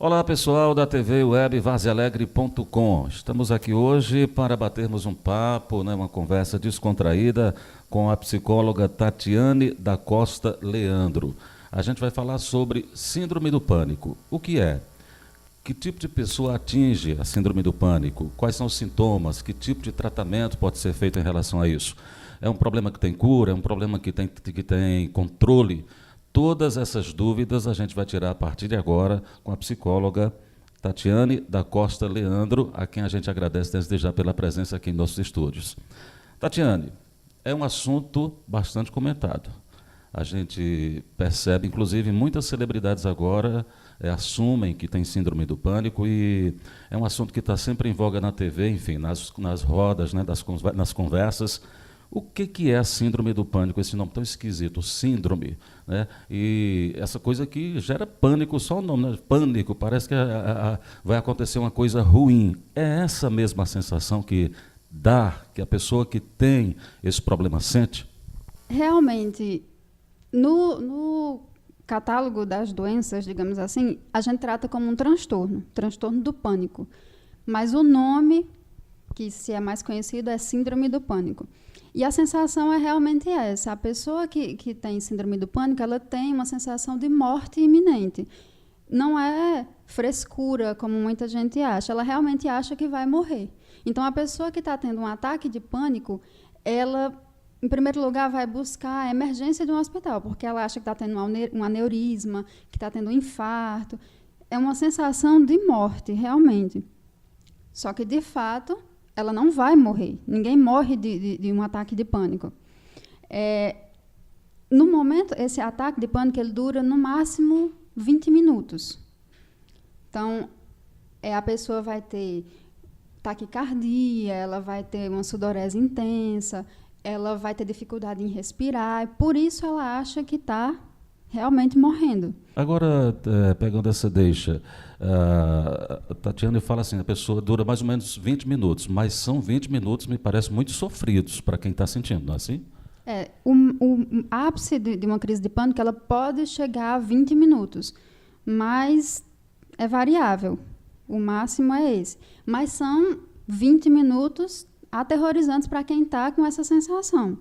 Olá pessoal da TV Web varzealegre.com. Estamos aqui hoje para batermos um papo, uma conversa descontraída com a psicóloga Tatiane da Costa Leandro. A gente vai falar sobre síndrome do pânico. O que é? Que tipo de pessoa atinge a síndrome do pânico? Quais são os sintomas? Que tipo de tratamento pode ser feito em relação a isso? É um problema que tem cura? É um problema que tem controle? Todas essas dúvidas a gente vai tirar a partir de agora com a psicóloga Tatiane da Costa Leandro, a quem a gente agradece desde já pela presença aqui em nossos estúdios. Tatiane, é um assunto bastante comentado. A gente percebe, inclusive, muitas celebridades agora assumem que têm síndrome do pânico e é um assunto que está sempre em voga na TV, enfim, nas rodas, nas conversas. O que é a síndrome do pânico, esse nome tão esquisito, síndrome, né? E essa coisa que gera pânico, só o nome, né? Pânico, parece que vai acontecer uma coisa ruim. É essa mesma sensação que a pessoa que tem esse problema sente? Realmente, no catálogo das doenças, digamos assim, a gente trata como um transtorno do pânico. Mas o nome, que se é mais conhecido, é síndrome do pânico. E a sensação é realmente essa. A pessoa que tem síndrome do pânico, ela tem uma sensação de morte iminente. Não é frescura, como muita gente acha. Ela realmente acha que vai morrer. Então, a pessoa que está tendo um ataque de pânico, ela, em primeiro lugar, vai buscar a emergência de um hospital, porque ela acha que está tendo um aneurisma, que está tendo um infarto. É uma sensação de morte, realmente. Só que, de fato, ela não vai morrer. Ninguém morre de um ataque de pânico. No momento, esse ataque de pânico ele dura, no máximo, 20 minutos. Então, a pessoa vai ter taquicardia, ela vai ter uma sudorese intensa, ela vai ter dificuldade em respirar, e por isso ela acha que está realmente morrendo. Agora, pegando essa deixa, a Tatiana fala assim, a pessoa dura mais ou menos 20 minutos, mas são 20 minutos, me parece, muito sofridos para quem está sentindo, não é assim? O ápice de uma crise de pânico, ela pode chegar a 20 minutos, mas é variável. O máximo é esse. Mas são 20 minutos aterrorizantes para quem está com essa sensação.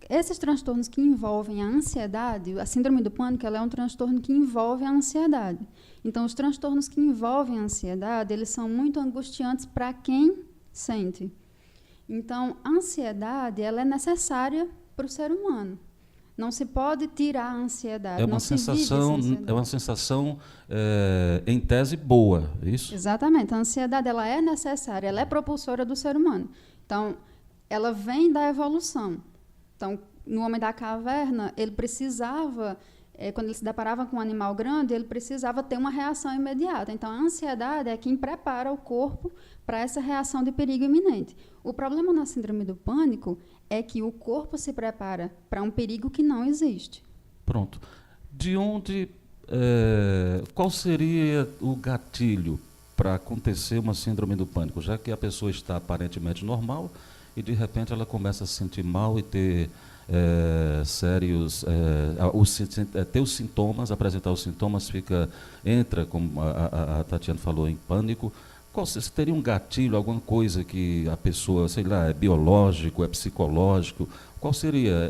Esses transtornos que envolvem a ansiedade, a síndrome do pânico, ela é um transtorno que envolve a ansiedade. Então, os transtornos que envolvem a ansiedade, eles são muito angustiantes para quem sente. Então, a ansiedade, ela é necessária para o ser humano. Não se pode tirar a ansiedade. É uma sensação, em tese, boa, é isso? Exatamente. A ansiedade, ela é necessária, ela é propulsora do ser humano. Então, ela vem da evolução. Então, no Homem da Caverna, ele precisava, quando ele se deparava com um animal grande, ele precisava ter uma reação imediata. Então, a ansiedade é quem prepara o corpo para essa reação de perigo iminente. O problema na síndrome do pânico é que o corpo se prepara para um perigo que não existe. Pronto. Qual seria o gatilho para acontecer uma síndrome do pânico? Já que a pessoa está aparentemente normal e, de repente, ela começa a se sentir mal e ter ter os sintomas, apresentar os sintomas, entra, como a Tatiana falou, em pânico. Se teria um gatilho, alguma coisa que a pessoa, sei lá, é biológico, é psicológico? Qual seria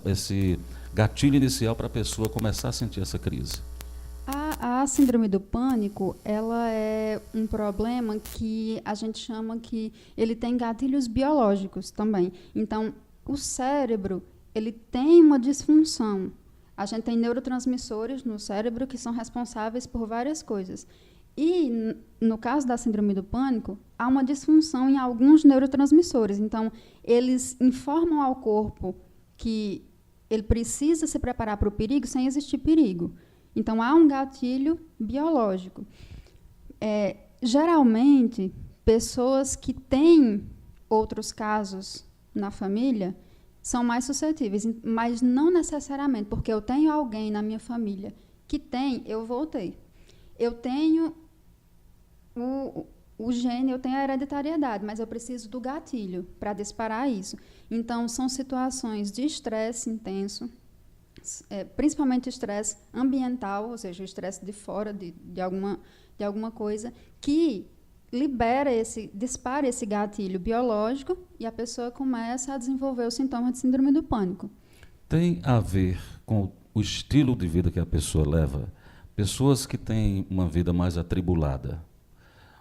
esse gatilho inicial para a pessoa começar a sentir essa crise? A síndrome do pânico, ela é um problema que a gente chama que ele tem gatilhos biológicos também. Então, o cérebro, ele tem uma disfunção. A gente tem neurotransmissores no cérebro que são responsáveis por várias coisas. E, no caso da síndrome do pânico, há uma disfunção em alguns neurotransmissores. Então, eles informam ao corpo que ele precisa se preparar para o perigo sem existir perigo. Então, há um gatilho biológico. Geralmente, pessoas que têm outros casos na família são mais suscetíveis, mas não necessariamente, porque eu tenho alguém na minha família que tem, eu vou ter. Eu tenho o gene, eu tenho a hereditariedade, mas eu preciso do gatilho para disparar isso. Então, são situações de estresse intenso, principalmente estresse ambiental, ou seja, o estresse de fora de alguma coisa, que dispara esse gatilho biológico e a pessoa começa a desenvolver os sintomas de síndrome do pânico. Tem a ver com o estilo de vida que a pessoa leva? Pessoas que têm uma vida mais atribulada,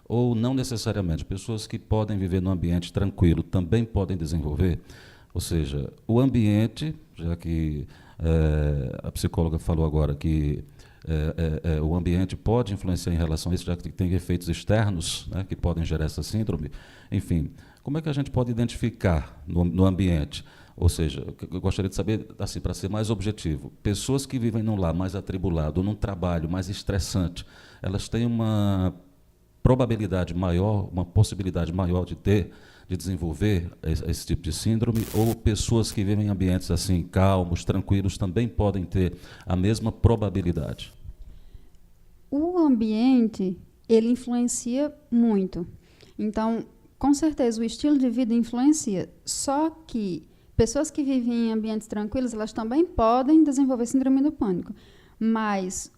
ou não necessariamente, pessoas que podem viver num ambiente tranquilo também podem desenvolver? Ou seja, o ambiente, já que a psicóloga falou agora que o ambiente pode influenciar em relação a isso, já que tem efeitos externos, né, que podem gerar essa síndrome. Enfim, como é que a gente pode identificar no ambiente? Ou seja, eu gostaria de saber, assim, para ser mais objetivo, pessoas que vivem num lar mais atribulado, num trabalho mais estressante, elas têm uma probabilidade maior, uma possibilidade maior de desenvolver esse tipo de síndrome, ou pessoas que vivem em ambientes assim calmos, tranquilos, também podem ter a mesma probabilidade? O ambiente, ele influencia muito. Então, com certeza, o estilo de vida influencia. Só que pessoas que vivem em ambientes tranquilos, elas também podem desenvolver síndrome do pânico. Mas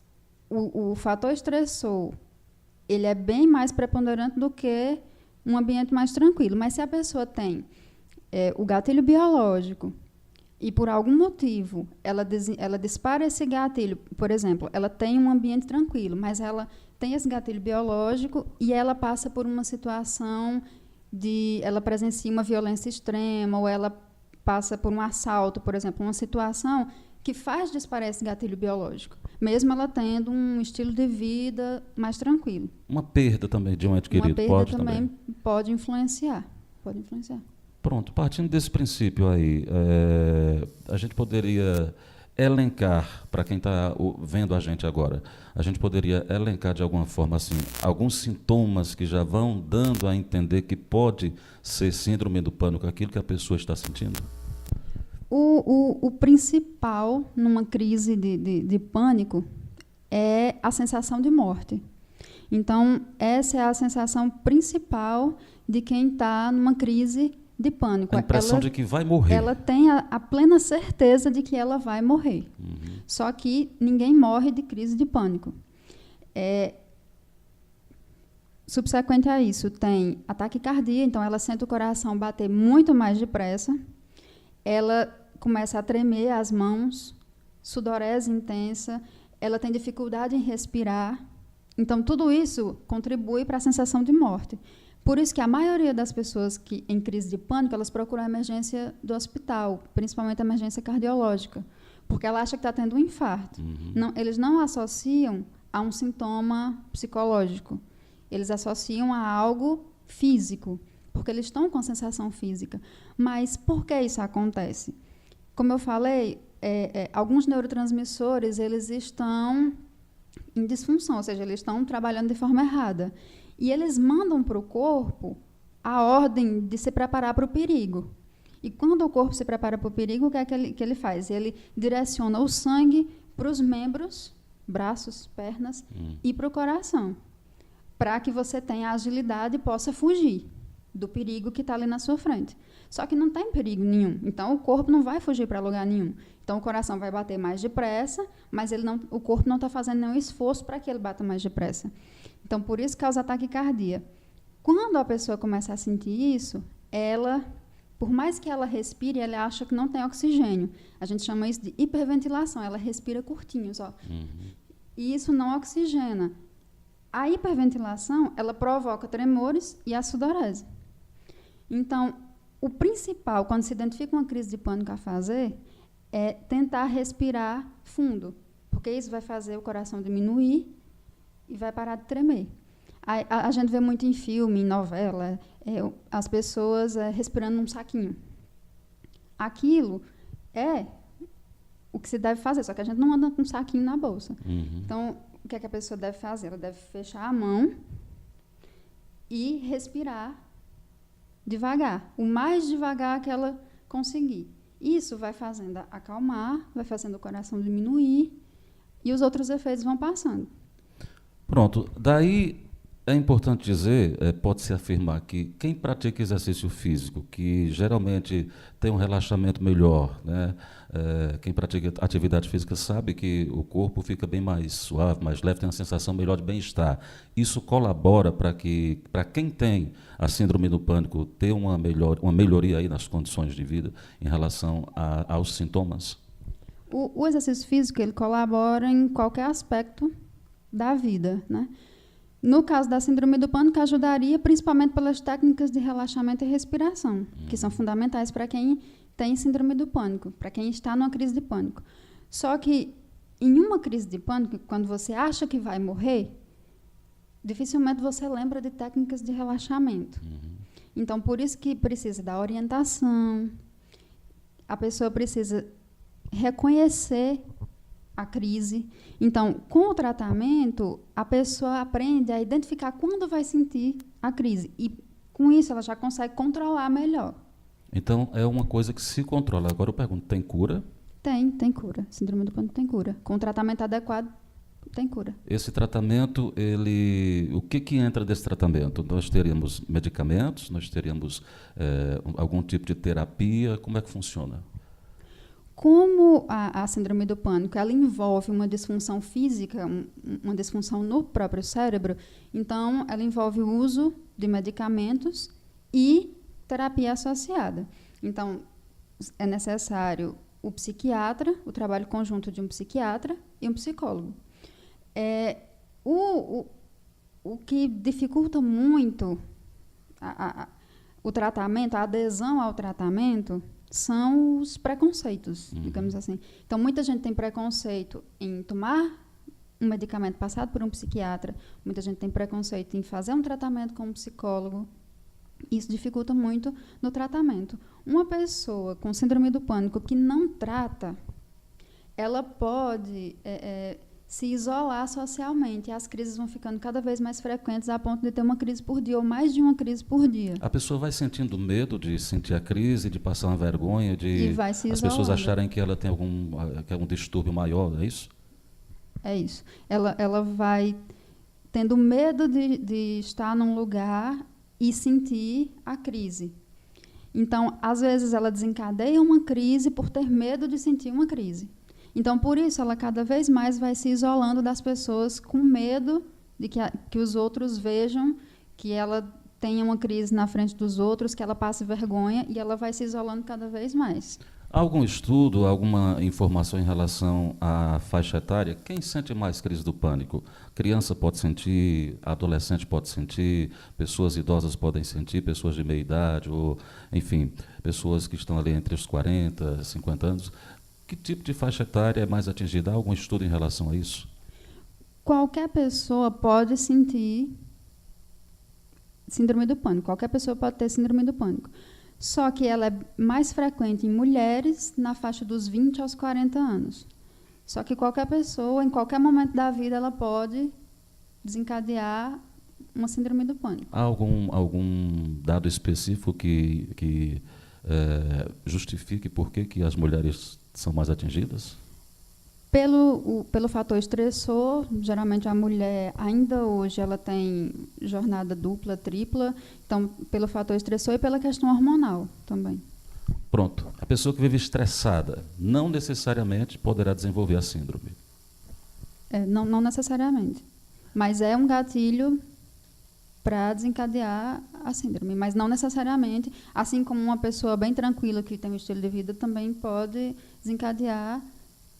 o fator estressor, ele é bem mais preponderante do que um ambiente mais tranquilo. Mas se a pessoa tem o gatilho biológico e, por algum motivo, ela dispara esse gatilho, por exemplo, ela tem um ambiente tranquilo, mas ela tem esse gatilho biológico e ela passa por uma situação ela presencia uma violência extrema, ou ela passa por um assalto, por exemplo, uma situação que faz disparar esse gatilho biológico, mesmo ela tendo um estilo de vida mais tranquilo. Uma perda também de um ente querido pode também? Pode influenciar. Pode influenciar. Pronto, partindo desse princípio aí, a gente poderia elencar, para quem está vendo a gente agora, a gente poderia elencar de alguma forma assim, alguns sintomas que já vão dando a entender que pode ser síndrome do pânico, aquilo que a pessoa está sentindo? O principal numa crise de pânico é a sensação de morte. Então, essa é a sensação principal de quem está numa crise de pânico. A impressão de que vai morrer. Ela tem a plena certeza de que ela vai morrer. Uhum. Só que ninguém morre de crise de pânico. Subsequente a isso, tem ataque cardíaco, então ela sente o coração bater muito mais depressa. Ela começa a tremer as mãos, sudorese intensa, ela tem dificuldade em respirar. Então, tudo isso contribui para a sensação de morte. Por isso que a maioria das pessoas que em crise de pânico, elas procuram a emergência do hospital, principalmente a emergência cardiológica, porque ela acha que está tendo um infarto. Uhum. Eles não associam a um sintoma psicológico, eles associam a algo físico, porque eles estão com sensação física. Mas por que isso acontece? Como eu falei, alguns neurotransmissores eles estão em disfunção, ou seja, eles estão trabalhando de forma errada. E eles mandam para o corpo a ordem de se preparar para o perigo. E quando o corpo se prepara para o perigo, o que é que ele faz? Ele direciona o sangue para os membros, braços, pernas, e para o coração, para que você tenha agilidade e possa fugir do perigo que está ali na sua frente. Só que não tem perigo nenhum, então o corpo não vai fugir para lugar nenhum. Então o coração vai bater mais depressa, mas o corpo não está fazendo nenhum esforço para que ele bata mais depressa. Então, por isso causa ataque cardíaco. Quando a pessoa começa a sentir isso, por mais que ela respire, ela acha que não tem oxigênio. A gente chama isso de hiperventilação, ela respira curtinhos. E isso não oxigena. A hiperventilação, ela provoca tremores e a sudorese. Então, o principal, quando se identifica uma crise de pânico a fazer, é tentar respirar fundo, porque isso vai fazer o coração diminuir e vai parar de tremer. A gente vê muito em filme, em novela, as pessoas respirando num saquinho. Aquilo é o que se deve fazer, só que a gente não anda com um saquinho na bolsa. Uhum. Então, o que é que a pessoa deve fazer? Ela deve fechar a mão e respirar devagar, o mais devagar que ela conseguir. Isso vai fazendo acalmar, vai fazendo o coração diminuir e os outros efeitos vão passando. Pronto, daí É importante dizer, pode-se afirmar que quem pratica exercício físico, que geralmente tem um relaxamento melhor, né? Quem pratica atividade física sabe que o corpo fica bem mais suave, mais leve, tem uma sensação melhor de bem-estar. Isso colabora para quem tem a síndrome do pânico ter uma melhoria aí nas condições de vida em relação aos sintomas? O exercício físico, ele colabora em qualquer aspecto da vida, né? No caso da síndrome do pânico, ajudaria principalmente pelas técnicas de relaxamento e respiração, que são fundamentais para quem tem síndrome do pânico, para quem está numa crise de pânico. Só que, em uma crise de pânico, quando você acha que vai morrer, dificilmente você lembra de técnicas de relaxamento. Então, por isso que precisa da orientação, a pessoa precisa reconhecer a crise. Então, com o tratamento, a pessoa aprende a identificar quando vai sentir a crise. E, com isso, ela já consegue controlar melhor. Então, é uma coisa que se controla. Agora eu pergunto, tem cura? Tem cura. Síndrome do pânico tem cura. Com o tratamento adequado, tem cura. Esse tratamento, o que entra desse tratamento? Nós teríamos medicamentos, nós teríamos algum tipo de terapia, como é que funciona? Como a síndrome do pânico ela envolve uma disfunção física, uma disfunção no próprio cérebro, então ela envolve o uso de medicamentos e terapia associada. Então, é necessário o psiquiatra, o trabalho conjunto de um psiquiatra e um psicólogo. O que dificulta muito o tratamento, a adesão ao tratamento, são os preconceitos, digamos assim. Então, muita gente tem preconceito em tomar um medicamento passado por um psiquiatra, muita gente tem preconceito em fazer um tratamento com um psicólogo. Isso dificulta muito no tratamento. Uma pessoa com síndrome do pânico que não trata, ela pode se isolar socialmente. E as crises vão ficando cada vez mais frequentes a ponto de ter uma crise por dia ou mais de uma crise por dia. A pessoa vai sentindo medo de sentir a crise, de passar uma vergonha, de as pessoas acharem que ela tem algum distúrbio maior, é isso? É isso. Ela vai tendo medo de estar num lugar e sentir a crise. Então, às vezes, ela desencadeia uma crise por ter medo de sentir uma crise. Então, por isso, ela cada vez mais vai se isolando das pessoas com medo de que os outros vejam que ela tenha uma crise na frente dos outros, que ela passe vergonha, e ela vai se isolando cada vez mais. Há algum estudo, alguma informação em relação à faixa etária? Quem sente mais crise do pânico? Criança pode sentir, adolescente pode sentir, pessoas idosas podem sentir, pessoas de meia idade, ou, enfim, pessoas que estão ali entre os 40 e 50 anos. Que tipo de faixa etária é mais atingida? Há algum estudo em relação a isso? Qualquer pessoa pode sentir síndrome do pânico. Qualquer pessoa pode ter síndrome do pânico. Só que ela é mais frequente em mulheres na faixa dos 20 aos 40 anos. Só que qualquer pessoa, em qualquer momento da vida, ela pode desencadear uma síndrome do pânico. Há algum dado específico que justifique por que as mulheres são mais atingidas? Pelo fator estressor, geralmente a mulher, ainda hoje, ela tem jornada dupla, tripla, então, pelo fator estressor e pela questão hormonal também. Pronto. A pessoa que vive estressada não necessariamente poderá desenvolver a síndrome. Não necessariamente. Mas é um gatilho para desencadear a síndrome, mas não necessariamente, assim como uma pessoa bem tranquila que tem um estilo de vida também pode desencadear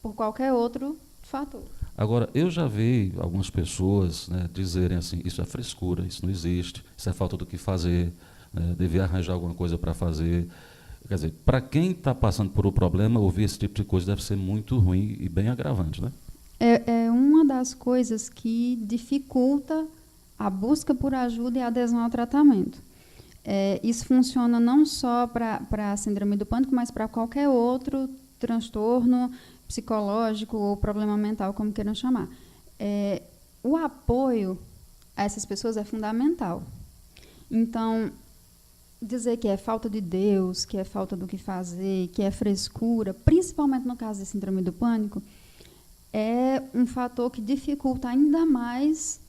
por qualquer outro fator. Agora, eu já vi algumas pessoas, né, dizerem assim, isso é frescura, isso não existe, isso é falta do que fazer, né, devia arranjar alguma coisa para fazer. Quer dizer, para quem está passando por um problema, ouvir esse tipo de coisa deve ser muito ruim e bem agravante, né? É uma das coisas que dificulta a busca por ajuda e a adesão ao tratamento. Isso funciona não só para a síndrome do pânico, mas para qualquer outro transtorno psicológico ou problema mental, como queiram chamar. O apoio a essas pessoas é fundamental. Então, dizer que é falta de Deus, que é falta do que fazer, que é frescura, principalmente no caso de síndrome do pânico, é um fator que dificulta ainda mais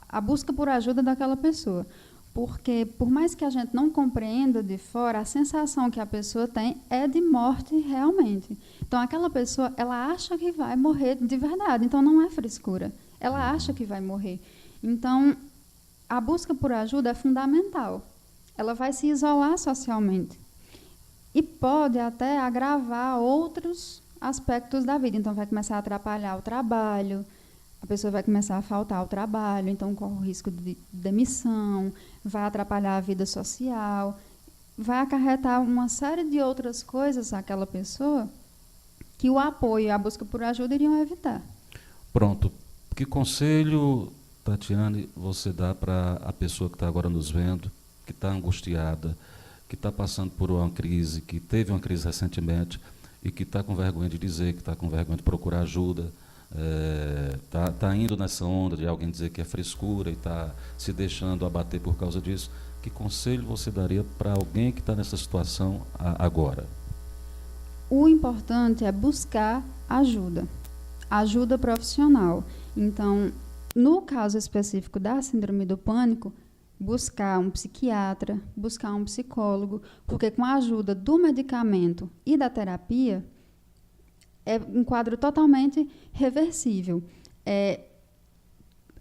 a busca por ajuda daquela pessoa. Porque, por mais que a gente não compreenda de fora, a sensação que a pessoa tem é de morte realmente. Então, aquela pessoa, ela acha que vai morrer de verdade. Então, não é frescura. Ela acha que vai morrer. Então, a busca por ajuda é fundamental. Ela vai se isolar socialmente. E pode até agravar outros aspectos da vida. Então, vai começar a atrapalhar o trabalho, a pessoa vai começar a faltar ao trabalho, então corre o risco de demissão, vai atrapalhar a vida social, vai acarretar uma série de outras coisas àquela pessoa que o apoio e a busca por ajuda iriam evitar. Pronto. Que conselho, Tatiane, você dá para a pessoa que está agora nos vendo, que está angustiada, que está passando por uma crise, que teve uma crise recentemente e que está com vergonha de dizer, que está com vergonha de procurar ajuda, tá indo nessa onda de alguém dizer que é frescura e está se deixando abater por causa disso? Que conselho você daria para alguém que está nessa situação agora? O importante é buscar ajuda profissional. Então, no caso específico da síndrome do pânico, buscar um psiquiatra, buscar um psicólogo, porque com a ajuda do medicamento e da terapia, é um quadro totalmente reversível.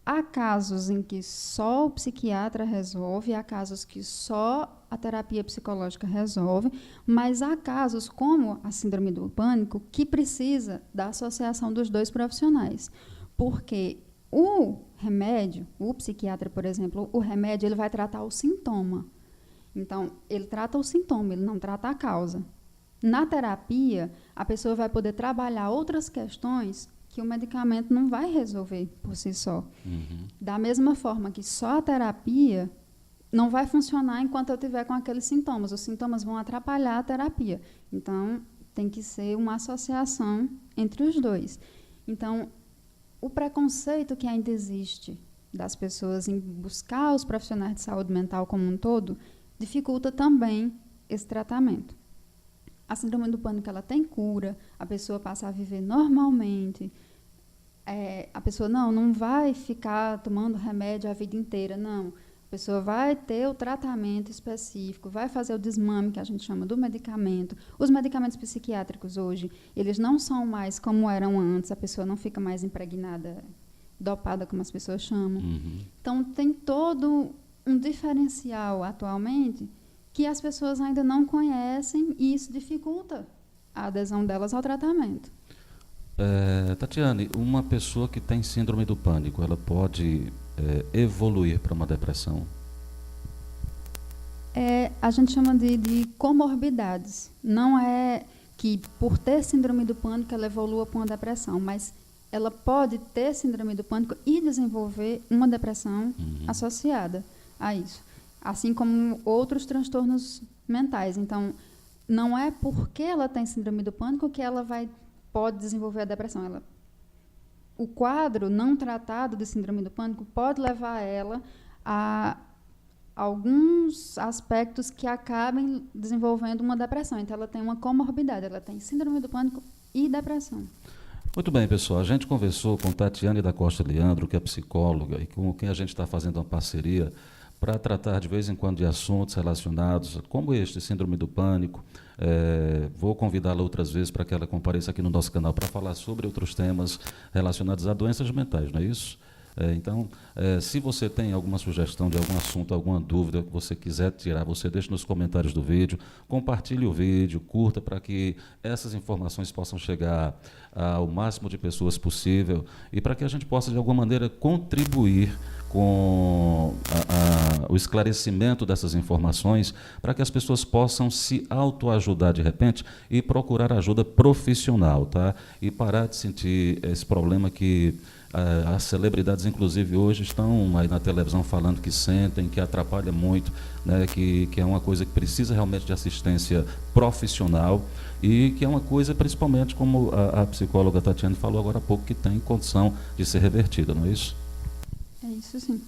Há casos em que só o psiquiatra resolve, há casos que só a terapia psicológica resolve, mas há casos, como a síndrome do pânico, que precisa da associação dos dois profissionais. Porque o remédio, o psiquiatra, por exemplo, o remédio ele vai tratar o sintoma. Então, ele trata o sintoma, ele não trata a causa. Na terapia, a pessoa vai poder trabalhar outras questões que o medicamento não vai resolver por si só. Da mesma forma que só a terapia não vai funcionar enquanto eu estiver com aqueles sintomas. Os sintomas vão atrapalhar a terapia. Então, tem que ser uma associação entre os dois. Então, o preconceito que ainda existe das pessoas em buscar os profissionais de saúde mental como um todo dificulta também esse tratamento. A síndrome do pânico ela tem cura, a pessoa passa a viver normalmente, a pessoa não vai ficar tomando remédio a vida inteira, não. A pessoa vai ter o tratamento específico, vai fazer o desmame, que a gente chama do medicamento. Os medicamentos psiquiátricos hoje, eles não são mais como eram antes, a pessoa não fica mais impregnada, dopada, como as pessoas chamam. Então, tem todo um diferencial atualmente que as pessoas ainda não conhecem e isso dificulta a adesão delas ao tratamento. Tatiane, uma pessoa que tem síndrome do pânico, ela pode evoluir para uma depressão? A gente chama de comorbidades. Não é que por ter síndrome do pânico ela evolua para uma depressão, mas ela pode ter síndrome do pânico e desenvolver uma depressão associada a isso. Assim como outros transtornos mentais. Então, não é porque ela tem síndrome do pânico que ela pode desenvolver a depressão. O quadro não tratado de síndrome do pânico pode levar ela a alguns aspectos que acabem desenvolvendo uma depressão. Então, ela tem uma comorbidade, ela tem síndrome do pânico e depressão. Muito bem, pessoal. A gente conversou com Tatiane da Costa Leandro, que é psicóloga, e com quem a gente está fazendo uma parceria para tratar de vez em quando de assuntos relacionados como este, síndrome do pânico. Vou convidá-la outras vezes para que ela compareça aqui no nosso canal para falar sobre outros temas relacionados a doenças mentais, não é isso? Então, se você tem alguma sugestão de algum assunto, alguma dúvida que você quiser tirar, você deixa nos comentários do vídeo, compartilhe o vídeo, curta para que essas informações possam chegar ao máximo de pessoas possível e para que a gente possa, de alguma maneira, contribuir com o esclarecimento dessas informações para que as pessoas possam se autoajudar de repente e procurar ajuda profissional, tá? E parar de sentir esse problema que as celebridades, inclusive, hoje estão aí na televisão falando que sentem, que atrapalha muito, né, que é uma coisa que precisa realmente de assistência profissional e que é uma coisa, principalmente, como a psicóloga Tatiane falou agora há pouco, que tem condição de ser revertida, não é isso? É isso, sim.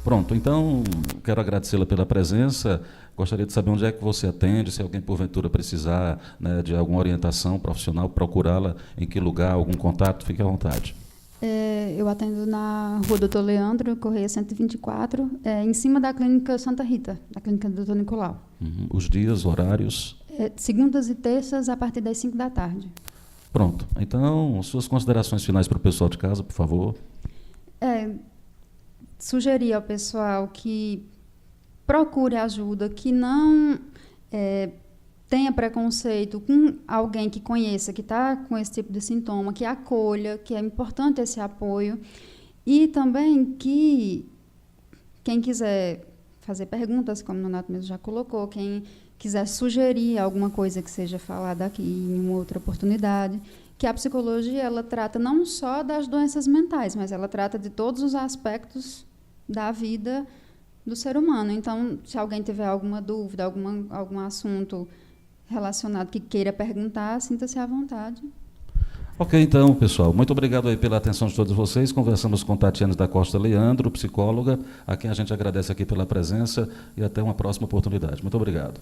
Pronto, então, quero agradecê-la pela presença. Gostaria de saber onde é que você atende, se alguém, porventura, precisar, né, de alguma orientação profissional, procurá-la, em que lugar, algum contato, fique à vontade. Eu atendo na Rua Doutor Leandro, Correia 124, em cima da Clínica Santa Rita, da Clínica do Dr. Nicolau. Os dias, horários? Segundas e terças, a partir das 5 da tarde. Pronto. Então, suas considerações finais para o pessoal de casa, por favor. Sugerir ao pessoal que procure ajuda, que não tenha preconceito com alguém que conheça, que está com esse tipo de sintoma, que acolha, que é importante esse apoio. E também que quem quiser fazer perguntas, como o Nonato mesmo já colocou, quem quiser sugerir alguma coisa que seja falada aqui em uma outra oportunidade, que a psicologia ela trata não só das doenças mentais, mas ela trata de todos os aspectos da vida do ser humano. Então, se alguém tiver alguma dúvida, algum assunto relacionado que queira perguntar, sinta-se à vontade. Ok, então, pessoal, muito obrigado aí pela atenção de todos vocês. Conversamos com Tatiane da Costa Leandro, psicóloga, a quem a gente agradece aqui pela presença e até uma próxima oportunidade. Muito obrigado.